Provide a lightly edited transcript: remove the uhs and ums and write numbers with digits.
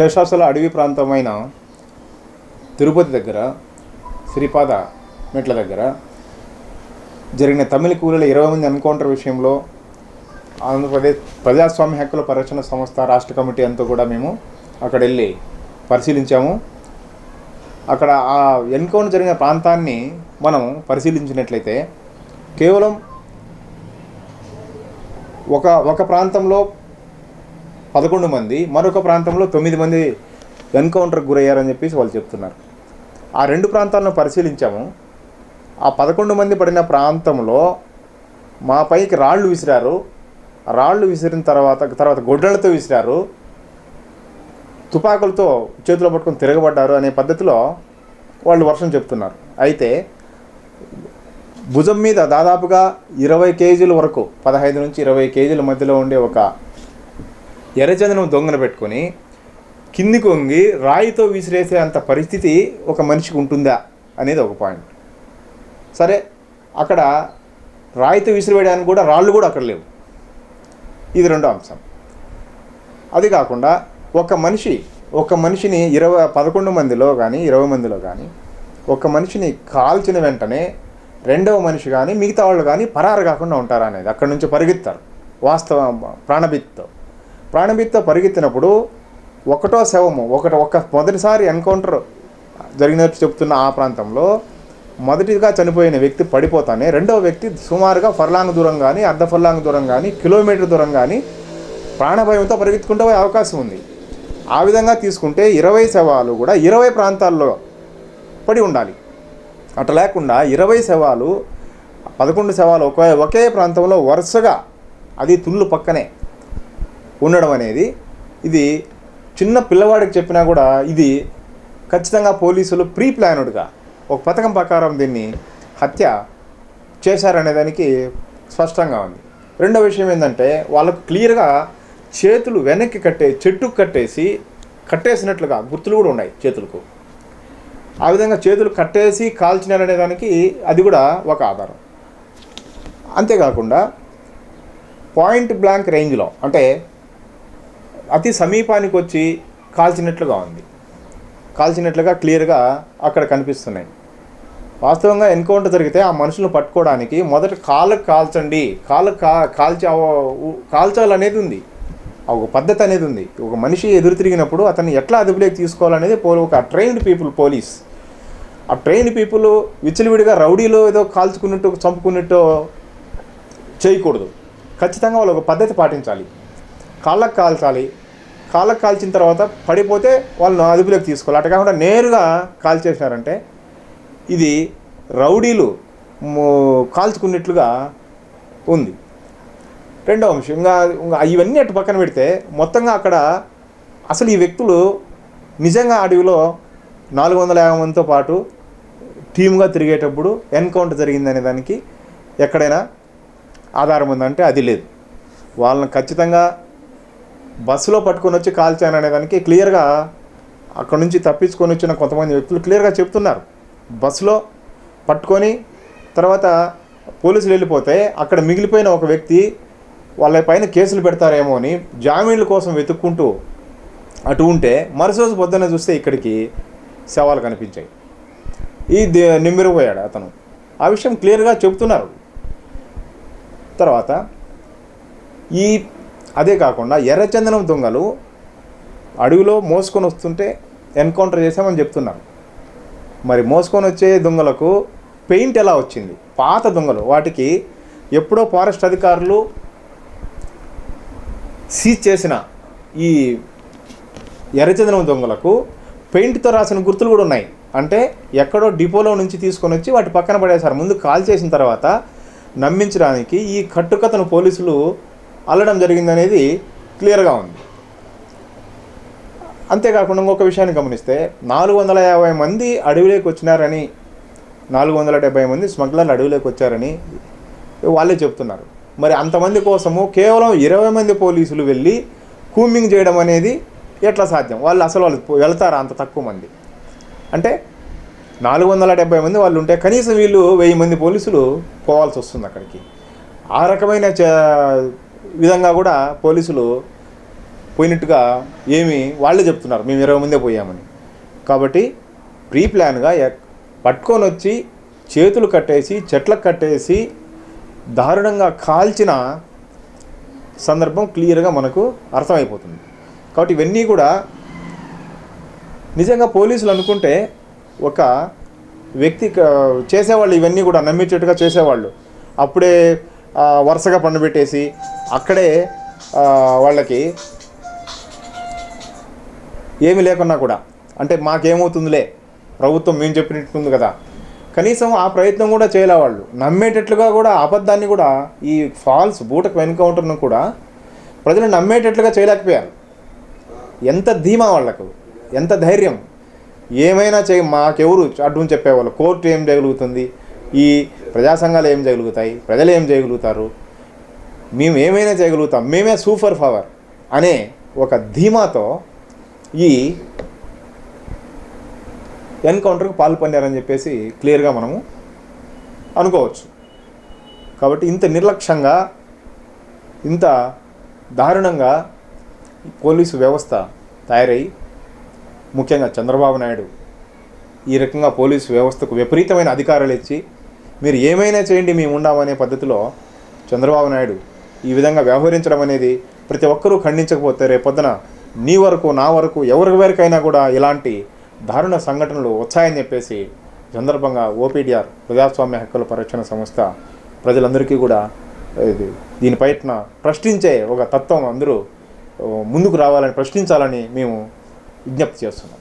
శేషాచల అడవి ప్రాంతమైన తిరుపతి దగ్గర శ్రీపాద మెట్ల దగ్గర జరిగిన తమిళ కూలీల 20 మంది ఎన్కౌంటర్ విషయంలో ఆంధ్రప్రదేశ్ ప్రజాస్వామ్య హక్కుల పరిరక్షణ సంస్థ రాష్ట్ర కమిటీ అంతా కూడా మేము అక్కడ వెళ్ళి పరిశీలించాము. అక్కడ ఆ ఎన్కౌంటర్ జరిగిన ప్రాంతాన్ని మనం పరిశీలించినట్లయితే కేవలం ఒక ప్రాంతంలో 11 మంది, మరొక ప్రాంతంలో 9 మంది ఎన్కౌంటర్కి గురయ్యారని చెప్పేసి వాళ్ళు చెప్తున్నారు. ఆ 2 ప్రాంతాలను పరిశీలించాము. ఆ 11 మంది పడిన ప్రాంతంలో మా పైకి రాళ్ళు విసిరారు. రాళ్ళు విసిరిన తర్వాత గొడ్డలతో విసిరారు, తుపాకులతో చేతిలో పట్టుకొని తిరగబడ్డారు అనే పద్ధతిలో వాళ్ళు వర్షం చెప్తున్నారు. అయితే భుజం మీద దాదాపుగా 20 కేజీల వరకు 15 నుంచి 20 కేజీల మధ్యలో ఉండే ఒక ఎర్రచందనం దొంగను పెట్టుకొని కిందికి వంగి రాయితో విసిరేసే అంత పరిస్థితి ఒక మనిషికి ఉంటుందా అనేది ఒక పాయింట్. సరే, అక్కడ రాయితో విసిరివేయడానికి కూడా రాళ్ళు కూడా అక్కడ లేవు. ఇది రెండో అంశం. అది కాకుండా ఒక మనిషిని 11 మందిలో కానీ 20 మందిలో కానీ ఒక మనిషిని కాల్చిన వెంటనే రెండవ మనిషి కానీ మిగతా వాళ్ళు కానీ పరారు కాకుండా ఉంటారా అనేది అక్కడి నుంచి పరిగెత్తారు. ప్రాణభీతితో పరిగెత్తినప్పుడు ఒకటో శవము మొదటిసారి ఎన్కౌంటర్ జరిగినట్టు చెప్తున్న ఆ ప్రాంతంలో మొదటిగా చనిపోయిన వ్యక్తి పడిపోతానే రెండవ వ్యక్తి సుమారుగా ఫర్లాంగ్ దూరం కానీ అర్ధ ఫర్లాంగ్ దూరం కానీ కిలోమీటర్ దూరం కానీ ప్రాణభయంతో పరిగెత్తుకుంటూ పోయే అవకాశం ఉంది. ఆ విధంగా తీసుకుంటే 20 శవాలు కూడా 20 ప్రాంతాల్లో పడి ఉండాలి. అట్లా లేకుండా 20 శవాలు 11 శవాలు ఒకే ప్రాంతంలో వరుసగా అది తుళ్ళు పక్కనే ఉండడం అనేది ఇది చిన్న పిల్లవాడికి చెప్పినా కూడా ఇది ఖచ్చితంగా పోలీసులు ప్రీ ప్లాన్డ్గా ఒక పథకం ప్రకారం దీన్ని హత్య చేశారనే దానికి స్పష్టంగా ఉంది. రెండో విషయం ఏంటంటే వాళ్ళకు క్లియర్గా చేతులు వెనక్కి చెట్టుకు కట్టేసినట్లుగా గుర్తులు కూడా ఉన్నాయి చేతులకు. ఆ విధంగా చేతులు కట్టేసి కాల్చినారనే దానికి అది కూడా ఒక ఆధారం. అంతేకాకుండా పాయింట్ బ్లాంక్ రేంజ్లో అంటే అతి సమీపానికి వచ్చి కాల్చినట్లుగా క్లియర్గా అక్కడ కనిపిస్తున్నాయి. వాస్తవంగా ఎన్కౌంటర్ జరిగితే ఆ మనుషులను పట్టుకోవడానికి మొదట కాళ్ళకు కాల్చండి, కాల్చాలనేది ఉంది, ఒక పద్ధతి అనేది ఉంది. ఒక మనిషి ఎదురు తిరిగినప్పుడు అతన్ని ఎట్లా అదుపులోకి తీసుకోవాలనేది ఒక ట్రైన్డ్ పీపుల్ పోలీస్. ఆ ట్రైన్డ్ పీపుల్ విచ్చలవిడిగా రౌడీలో ఏదో కాల్చుకున్నట్టు చంపుకున్నట్టు చేయకూడదు. ఖచ్చితంగా వాళ్ళు ఒక పద్ధతి పాటించాలి. కాళ్ళకు కాల్చిన తర్వాత పడిపోతే వాళ్ళని అదుపులోకి తీసుకోవాలి. అట్లా కాకుండా నేరుగా కాల్చేసినారంటే ఇది రౌడీలు కాల్చుకున్నట్లుగా ఉంది. రెండో అంశం, ఇంకా ఇవన్నీ అటు పక్కన పెడితే మొత్తంగా అక్కడ అసలు ఈ వ్యక్తులు నిజంగా అడవిలో 450 మందితో పాటు టీమ్గా తిరిగేటప్పుడు ఎన్కౌంటర్ జరిగిందనే దానికి ఎక్కడైనా ఆధారం ఉందంటే అది లేదు. వాళ్ళని ఖచ్చితంగా బస్సులో పట్టుకొని వచ్చి కాల్చాననే దానికి క్లియర్గా అక్కడ నుంచి తప్పించుకొని వచ్చిన కొంతమంది వ్యక్తులు క్లియర్గా చెప్తున్నారు. బస్సులో పట్టుకొని తర్వాత పోలీసులు వెళ్ళిపోతే అక్కడ మిగిలిపోయిన ఒక వ్యక్తి వాళ్ళ పైన కేసులు పెడతారేమో అని జామీన్ల కోసం వెతుక్కుంటూ అటు ఉంటే మరుసటి పొద్దున్న చూస్తే ఇక్కడికి శవాలు కనిపించాయి. నిమ్మిరిపోయాడు అతను. ఆ విషయం క్లియర్గా చెబుతున్నారు. తర్వాత అదే కాకుండా ఎర్రచందనం దొంగలు అడవిలో మోసుకొని వస్తుంటే ఎన్కౌంటర్ చేశామని చెప్తున్నారు. మరి మోసుకొని వచ్చే దొంగలకు పెయింట్ ఎలా వచ్చింది? పాత దొంగలు వాటికి ఎప్పుడో ఫారెస్ట్ అధికారులు సీజ్ చేసిన ఈ ఎర్రచందనం దొంగలకు పెయింట్తో రాసిన గుర్తులు కూడా ఉన్నాయి. అంటే ఎక్కడో డిపోలో నుంచి తీసుకొని వచ్చి వాటి పక్కన పడేశారు. ముందు కాల్ చేసిన తర్వాత నమ్మించడానికి ఈ కట్టుకథను పోలీసులు అల్లడం జరిగిందనేది క్లియర్గా ఉంది. అంతేకాకుండా ఇంకొక విషయాన్ని గమనిస్తే 450 మంది అడవిలోకి వచ్చినారని, 470 మంది స్మగ్లర్లు అడవిలోకి వచ్చారని వాళ్ళే చెప్తున్నారు. మరి అంతమంది కోసము కేవలం 20 మంది పోలీసులు వెళ్ళి కూంబింగ్ చేయడం అనేది ఎట్లా సాధ్యం? వాళ్ళు వెళ్తారా అంత తక్కువ మంది? అంటే 470 మంది వాళ్ళు ఉంటే కనీసం వీళ్ళు 1000 మంది పోలీసులు పోవాల్సి వస్తుంది అక్కడికి. ఆ రకమైన విధంగా కూడా పోలీసులు పోయినట్టుగా వాళ్ళే చెప్తున్నారు మేము 20 మందే పోయామని. కాబట్టి ప్రీ ప్లాన్గా పట్టుకొని వచ్చి చేతులు కట్టేసి చెట్లకు కట్టేసి దారుణంగా కాల్చిన సందర్భం క్లియర్గా మనకు అర్థమైపోతుంది. కాబట్టి ఇవన్నీ కూడా నిజంగా పోలీసులు అనుకుంటే ఒక వ్యక్తి చేసేవాళ్ళు ఇవన్నీ కూడా నమ్మించేట్టుగా చేసేవాళ్ళు. అప్పుడే వరుసగా పండుబెట్టేసి అక్కడే వాళ్ళకి ఏమి లేకున్నా కూడా అంటే మాకేమవుతుందిలే ప్రభుత్వం మేము చెప్పినట్టుంది కదా, కనీసం ఆ ప్రయత్నం కూడా చేయలే వాళ్ళు. నమ్మేటట్లుగా కూడా అబద్ధాన్ని కూడా ఈ ఫాల్స్ బూటకు ఎన్కౌంటర్ను కూడా ప్రజలు నమ్మేటట్లుగా చేయలేకపోయారు. ఎంత ధీమా వాళ్ళకు, ఎంత ధైర్యం. ఏమైనా మాకెవరు అడ్డు చెప్పేవాళ్ళు. కోర్టు ఏం చేయగలుగుతుంది, ఈ ప్రజా సంఘాలు ఏం చేయగలుగుతాయి, ప్రజలు ఏం చేయగలుగుతారు, మేము ఏమైనా చేయగలుగుతాం, మేమే సూపర్ పవర్ అనే ఒక ధీమాతో ఈ ఎన్కౌంటర్కి పాల్పొందారని చెప్పేసి క్లియర్గా మనము అనుకోవచ్చు. కాబట్టి ఇంత నిర్లక్ష్యంగా ఇంత దారుణంగా పోలీసు వ్యవస్థ తయారై, ముఖ్యంగా చంద్రబాబు నాయుడు ఈ రకంగా పోలీసు వ్యవస్థకు విపరీతమైన అధికారాలు ఇచ్చి మీరు ఏమైనా చేయండి మేము ఉండామనే పద్ధతిలో చంద్రబాబు నాయుడు ఈ విధంగా వ్యవహరించడం అనేది ప్రతి ఒక్కరూ ఖండించకపోతే రేపొద్దున నీ వరకు నా వరకు ఎవరి వరకైనా కూడా ఇలాంటి దారుణ సంఘటనలు వచ్చాయని చెప్పేసి సందర్భంగా ఓపీడీఆర్ ప్రజాస్వామ్య హక్కుల పరిరక్షణ సంస్థ ప్రజలందరికీ కూడా దీనిపైన ప్రశ్నించే ఒక తత్వం అందరూ ముందుకు రావాలని, ప్రశ్నించాలని మేము విజ్ఞప్తి చేస్తున్నాం.